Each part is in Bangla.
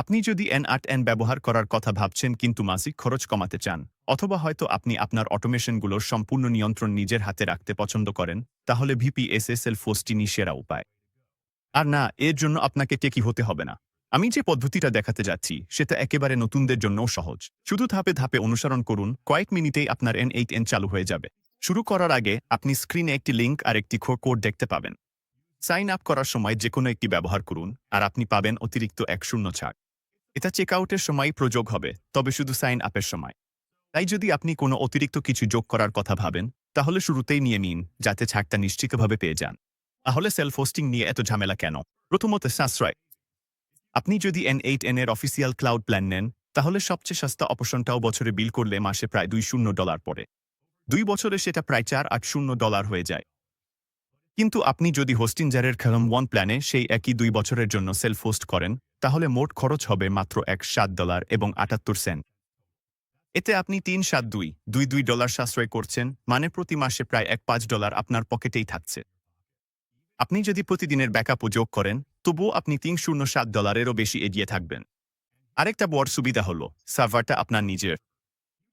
আপনি যদি N8N ব্যবহার করার কথা ভাবছেন কিন্তু মাসিক খরচ কমাতে চান, অথবা হয়তো আপনি আপনার অটোমেশনগুলোর সম্পূর্ণ নিয়ন্ত্রণ নিজের হাতে রাখতে পছন্দ করেন, তাহলে VPSSL ফোস্টিনই সেরা উপায়। আর না, এর জন্য আপনাকে টেকি হতে হবে না। আমি যে পদ্ধতিটা দেখাতে যাচ্ছি সেটা একেবারে নতুনদের জন্যও সহজ। শুধু ধাপে ধাপে অনুসরণ করুন, কয়েক মিনিটেই আপনার N8N চালু হয়ে যাবে। শুরু করার আগে আপনি স্ক্রিনে একটি লিঙ্ক আর একটি কোড দেখতে পাবেন। সাইন আপ করার সময় যেকোনো একটি ব্যবহার করুন আর আপনি পাবেন অতিরিক্ত 1 ছাড়। এটা চেকআউটের সময় প্রযোগ হবে, তবে শুধু সাইন আপের সময়। তাই যদি আপনি কোনো অতিরিক্ত কিছু যোগ করার কথা ভাবেন, তাহলে শুরুতেই নিয়ে নিন, যাতে ছাড়টা নিশ্চিতভাবে পেয়ে যান। তাহলে সেলফ হোস্টিং নিয়ে এত ঝামেলা কেন? প্রথমত, সাশ্রয়। আপনি যদি N8N এর অফিসিয়াল ক্লাউড প্ল্যান নেন, তাহলে সবচেয়ে সস্তা অপশনটাও বছরে বিল করলে মাসে প্রায় $20 পড়ে। 2 বছরে সেটা প্রায় $480 হয়ে যায়। কিন্তু আপনি যদি হোস্টিঞ্জারের খেলম ওয়ান প্ল্যানে সেই একই 2 বছরের জন্য সেলফ হোস্ট করেন, তাহলে মোট খরচ হবে মাত্র $7.78। এতে আপনি 3-7-2-2 সাশ্রয় করছেন, মানে প্রতি মাসে প্রায় $5 আপনার পকেটেই থাকছে। আপনি যদি প্রতিদিনের ব্যাকআপও যোগ করেন, তবুও আপনি $307-এরও বেশি এগিয়ে থাকবেন। আরেকটা বড় সুবিধা হলো, সার্ভারটা আপনার নিজের।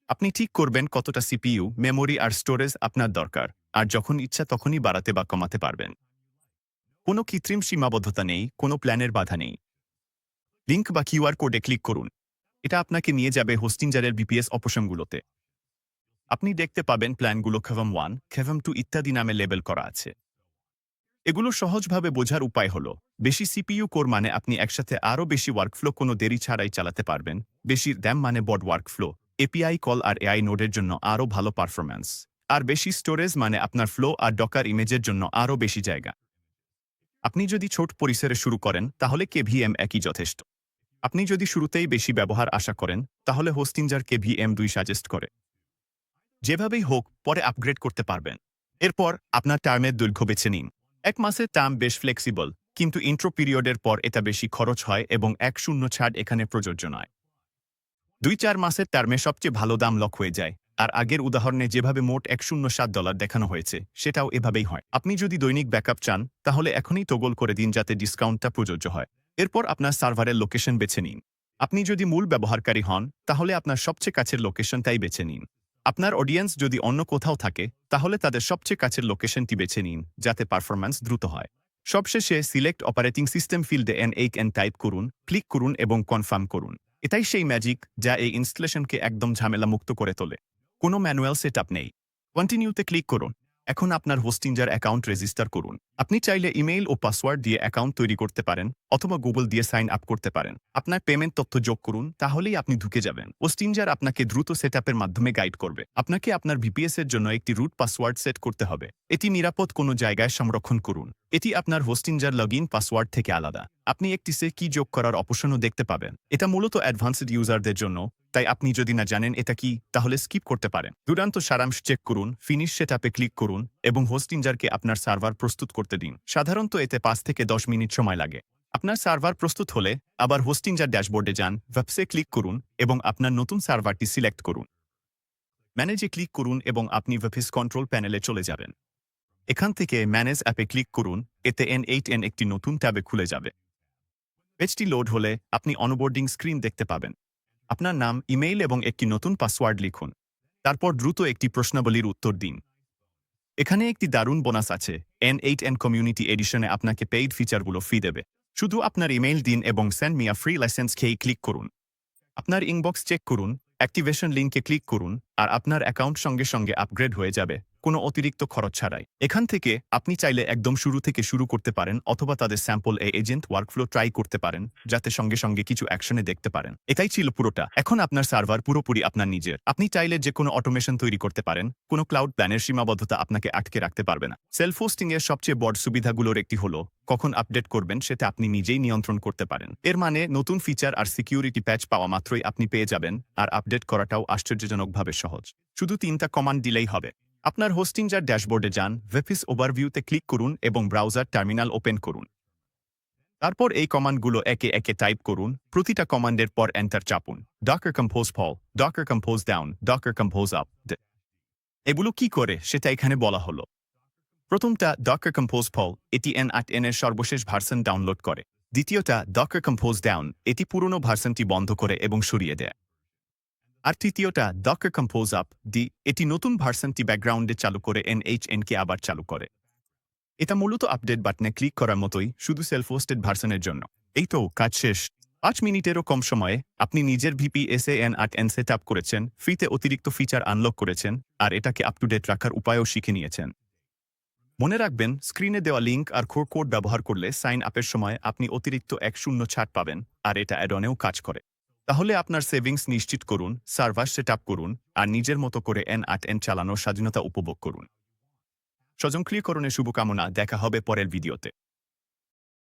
আপনি ঠিক করবেন কতটা CPU, মেমোরি আর স্টোরেজ আপনার দরকার, আর যখন ইচ্ছা তখনই বাড়াতে বা কমাতে পারবেন। কোনো কৃত্রিম সীমাবদ্ধতা নেই, কোনো প্ল্যানের বাধা নেই। লিঙ্ক বা কিউআর কোডে ক্লিক করুন। এটা আপনাকে নিয়ে যাবে হোস্টিঞ্জারের বিপিএস অপশনগুলোতে। আপনি দেখতে পাবেন প্ল্যানগুলো খেভম 1, খেভম 2 ইত্যাদি নামে লেবেল করা আছে। এগুলো সহজভাবে বোঝার উপায় হলো, বেশি সিপিইউ কোর মানে আপনি একসাথে আরও বেশি ওয়ার্কফ্লো কোনো দেরি ছাড়াই চালাতে পারবেন। বেশি RAM মানে বড় ওয়ার্কফ্লো, এপিআই কল আর এআই নোডের জন্য আরও ভালো পারফরম্যান্স। আর বেশি স্টোরেজ মানে আপনার ফ্লো আর ডকার ইমেজের জন্য আরও বেশি জায়গা। আপনি যদি ছোট পরিসরে শুরু করেন, তাহলে KVM একই যথেষ্ট। আপনি যদি শুরুতেই বেশি ব্যবহার আশা করেন, তাহলে হোস্টিঞ্জার KVM2 সাজেস্ট করে। যেভাবেই হোক, পরে আপগ্রেড করতে পারবেন। এরপর আপনার টার্মের দৈর্ঘ্য বেছে নিন। 1 মাসের টার্ম বেশ ফ্লেক্সিবল, কিন্তু ইন্ট্রো পিরিয়ডের পর এটা বেশি খরচ হয় এবং 1 ছাড় এখানে প্রযোজ্য নয়। 2-4 মাসের টার্মে সবচেয়ে ভালো দাম লক হয়ে যায়, আর আগের উদাহরণে যেভাবে মোট $107 দেখানো হয়েছে, সেটাও এভাবেই হয়। আপনি যদি দৈনিক ব্যাকআপ চান, তাহলে এখনই টগল করে দিন যাতে ডিসকাউন্টটা প্রযোজ্য হয়। এরপর আপনার সার্ভারের লোকেশন বেছে নিন। আপনি যদি মূল ব্যবহারকারী হন, তাহলে আপনার সবচেয়ে কাছের লোকেশনটাই বেছে নিন। আপনার অডিয়েন্স যদি অন্য কোথাও থাকে, তাহলে তাদের সবচেয়ে কাছের লোকেশনটি বেছে নিন, যাতে পারফরম্যান্স দ্রুত হয়। সবশেষে সিলেক্ট অপারেটিং সিস্টেম ফিল্ডে N8N টাইপ করুন, ক্লিক করুন এবং কনফার্ম করুন। এটাই সেই ম্যাজিক যা এই ইনস্টলেশনকে একদম ঝামেলামুক্ত করে তোলে। কোনো ম্যানুয়াল সেটআপ নেই। কন্টিনিউতে ক্লিক করুন। এখন আপনার হোস্টিঞ্জার অ্যাকাউন্ট রেজিস্টার করুন। আপনি চাইলে ইমেইল ও পাসওয়ার্ড দিয়ে অ্যাকাউন্ট তৈরি করতে পারেন, অথবা গুগল দিয়ে সাইন আপ করতে পারেন। আপনার পেমেন্ট তথ্য যোগ করুন, তাহলেই আপনি ঢুকে যাবেন। হোস্টিঞ্জার আপনাকে দ্রুত সেটআপের মাধ্যমে গাইড করবে। আপনাকে আপনার VPS এর জন্য একটি রুট পাসওয়ার্ড সেট করতে হবে। এটি নিরাপদ কোনো জায়গায় সংরক্ষণ করুন। এটি আপনার হোস্টিঞ্জার লগইন পাসওয়ার্ড থেকে আলাদা। আপনি একটি সে কি যোগ করার অপশনও দেখতে পাবেন। এটা মূলত অ্যাডভান্সড ইউজারদের জন্য, তাই আপনি যদি না জানেন এটা কি, তাহলে স্কিপ করতে পারেন। দুর্দান্ত সারাংশ চেক করুন, ফিনিশ সেটআপে ক্লিক করুন এবং হোস্টিঞ্জারকে আপনার সার্ভার প্রস্তুত করতে দিন। সাধারণত এতে 5 থেকে 10 মিনিট সময় লাগে। আপনার সার্ভার প্রস্তুত হলে আবার হোস্টিঞ্জার ড্যাশবোর্ডে যান, ওয়েবসে ক্লিক করুন এবং আপনার নতুন সার্ভারটি সিলেক্ট করুন। ম্যানেজে ক্লিক করুন এবং আপনি ওয়েবস কন্ট্রোল প্যানেলে চলে যাবেন। এখান থেকে ম্যানেজ অ্যাপে ক্লিক করুন, এতে N8N একটি নতুন ট্যাবে খুলে যাবে। পেজটি লোড হলে আপনি অনবোর্ডিং স্ক্রিন দেখতে পাবেন। আপনার নাম, ইমেইল এবং একটি নতুন পাসওয়ার্ড লিখুন। তারপর দ্রুত একটি প্রশ্নাবলীর উত্তর দিন। এখানে একটি দারুণ বোনাস আছে। N8N কমিউনিটি এডিশনে আপনাকে পেইড ফিচারগুলো ফ্রি দেবে। শুধু আপনার ইমেইল দিন এবং send me a free licence খেয়ে ক্লিক করুন। আপনার ইনবক্স চেক করুন, অ্যাক্টিভেশন লিঙ্কে ক্লিক করুন, আর আপনার অ্যাকাউন্ট সঙ্গে সঙ্গে আপগ্রেড হয়ে যাবে, কোনো অতিরিক্ত খরচ ছাড়াই। এখান থেকে আপনি চাইলে একদম শুরু থেকে শুরু করতে পারেন, অথবা তাদের স্যাম্পল এজেন্ট ওয়ার্কফ্লো ট্রাই করতে পারেন, যাতে সঙ্গে সঙ্গে কিছু অ্যাকশনে দেখতে পারেন। এটাই ছিল পুরোটা। এখন আপনার সার্ভার পুরোপুরি আপনার নিজের। আপনি চাইলে যে কোনো অটোমেশন তৈরি করতে পারেন, কোনো ক্লাউড প্ল্যানের সীমাবদ্ধতা আপনাকে আটকে রাখতে পারবে না। সেলফ হোস্টিং এর সবচেয়ে বড় সুবিধাগুলোর একটি হলো, কখন আপডেট করবেন সেটা আপনি নিজেই নিয়ন্ত্রণ করতে পারেন। এর মানে নতুন ফিচার আর সিকিউরিটি প্যাচ পাওয়া মাত্রই আপনি পেয়ে যাবেন, আর আপডেট করাটাও আশ্চর্যজনকভাবে সহজ। শুধু 3টা কমান্ড দিলেই হবে। আপনার হোস্টিঞ্জার ড্যাশবোর্ডে যান, ওয়েবস ওভারভিউতে ক্লিক করুন এবং ব্রাউজার টার্মিনাল ওপেন করুন। তারপর এই কমান্ডগুলো একে একে টাইপ করুন। প্রতিটা কমান্ডের পর enter চাপুন। Docker compose fall, Docker compose down, Docker compose up. এগুলো কি করে সেটা এখানে বলা হলো। প্রথমটা Docker compose fall, এটি N8N এর সর্বশেষ ভার্সন ডাউনলোড করে। দ্বিতীয়টা ডকার কম্পোজ ডাউন, এটি পুরনো ভার্সনটি বন্ধ করে এবং সরিয়ে দেয়। আর তৃতীয়টা ডকার কম্পোজ আপ ডি, এটি নতুন ভার্সনটি ব্যাকগ্রাউন্ডে চালু করে NHN-কে আবার চালু করে। এটা মূলত আপডেট বাটনে ক্লিক করার মতোই, শুধু সেলফ হোস্টেড ভার্সনের জন্য। এই তো কাজ শেষ। 5 মিনিটেরও কম সময়ে আপনি নিজের VPSAN8N সেট আপ করেছেন, ফ্রিতে অতিরিক্ত ফিচার আনলক করেছেন, আর এটাকে আপ টু ডেট রাখার উপায়ও শিখে নিয়েছেন। মনে রাখবেন, স্ক্রিনে দেওয়া লিঙ্ক আর কোড ব্যবহার করলে সাইন আপের সময় আপনি অতিরিক্ত 1 ছাড় পাবেন, আর এটা অ্যাড-অনেও কাজ করে। তাহলে আপনার সেভিংস নিশ্চিত করুন, সার্ভার সেট আপ করুন, আর নিজের মতো করে N8N চালানোর স্বাধীনতা উপভোগ করুন। স্বয়ংক্রিয়করণের শুভকামনা, দেখা হবে পরের ভিডিওতে।